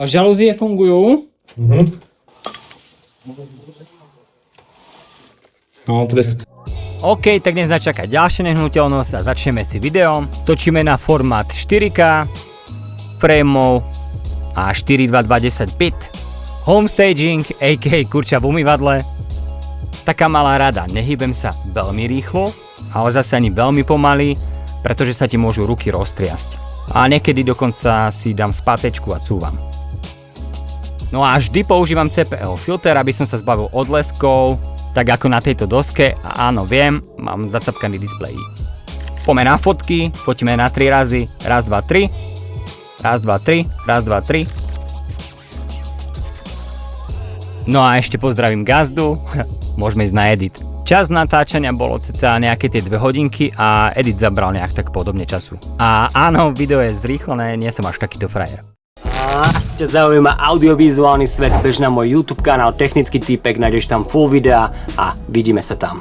A žalúzie fungujú? No, OK, tak dnes nás čaká ďalšia nehnuteľnosť a začneme si video. Točíme na formát 4K, frameov a 42210 bit. Home staging, a.k.a. kurča v umývadle. Taká malá rada, nehýbem sa veľmi rýchlo, ale zase ani veľmi pomaly, pretože sa ti môžu ruky roztriasť. A niekedy dokonca si dám spátečku a cúvam. No a vždy používam CPL filter, aby som sa zbavil odleskov, tak ako na tejto doske. A áno, viem, mám zacapkaný displej. Poďme na fotky, fotíme na 3 razy. Raz, 2, 3. Raz, 2, 3. Raz, 2, 3. No a ešte pozdravím gazdu. Môžeme ísť na edit. Čas natáčania bolo cca nejaké tie 2 hodinky a edit zabral nejak tak podobne času. A áno, video je zrýchlené, nie som až takýto frajer. Ak ťa zaujíma audiovizuálny svet, bež na môj YouTube kanál Technický týpek, nájdeš tam full videa a vidíme sa tam.